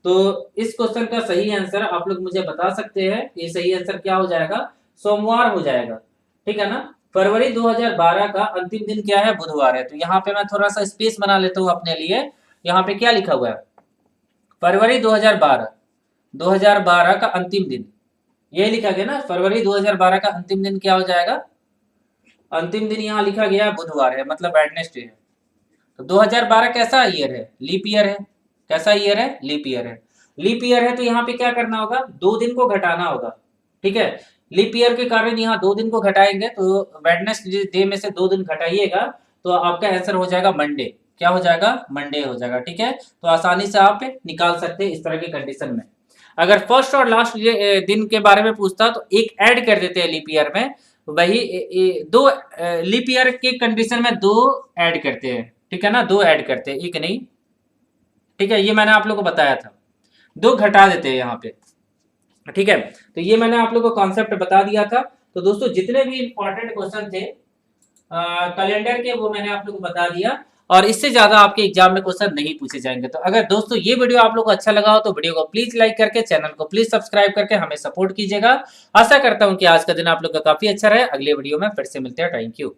तो इस क्वेश्चन का सही आंसर आप लोग मुझे बता सकते हैं। ये सही आंसर क्या हो जाएगा, सोमवार हो जाएगा। ठीक है ना, फरवरी 2012 का अंतिम दिन क्या है, बुधवार है। तो यहाँ पे मैं थोड़ा सा स्पेस बना लेता हूँ अपने लिए। यहाँ पे क्या लिखा हुआ है, फरवरी 2012 का अंतिम दिन, ये लिखा गया ना। फरवरी 2012 का अंतिम दिन क्या हो जाएगा, अंतिम दिन यहाँ लिखा गया बुधवार है, मतलब वेडनेसडे है। तो 2012 कैसा ईयर है, लीप ईयर है। कैसा ईयर है, लीप ईयर है। लीप ईयर है तो यहाँ पे क्या करना होगा, 2 दिन को घटाना होगा। ठीक है, लीप ईयर के कारण यहाँ 2 दिन को घटाएंगे तो वेडनेसडे में से 2 दिन घटाइएगा तो आपका आंसर हो जाएगा मंडे। क्या हो जाएगा, मंडे हो जाएगा। ठीक है, तो आसानी से आप निकाल सकते हैं इस तरह की कंडीशन में। अगर फर्स्ट और लास्ट दिन के बारे में पूछता तो एक ऐड कर देते हैं लीप ईयर में, वही 2 लीप ईयर के कंडीशन में 2 ऐड करते हैं। ठीक है ना, 2 ऐड करते हैं, एक नहीं। ठीक है, ये मैंने आप लोग को बताया था, 2 घटा देते हैं यहाँ पे। ठीक है, तो ये मैंने आप लोग को कॉन्सेप्ट बता दिया था। तो दोस्तों जितने भी इंपॉर्टेंट क्वेश्चन थे कैलेंडर के वो मैंने आप लोग को बता दिया और इससे ज्यादा आपके एग्जाम में क्वेश्चन नहीं पूछे जाएंगे। तो अगर दोस्तों ये वीडियो आप लोग को अच्छा लगा हो तो वीडियो को प्लीज लाइक करके, चैनल को प्लीज सब्सक्राइब करके हमें सपोर्ट कीजिएगा। आशा करता हूं कि आज का दिन आप लोग का काफी अच्छा रहे। अगले वीडियो में फिर से मिलते हैं। Thank you.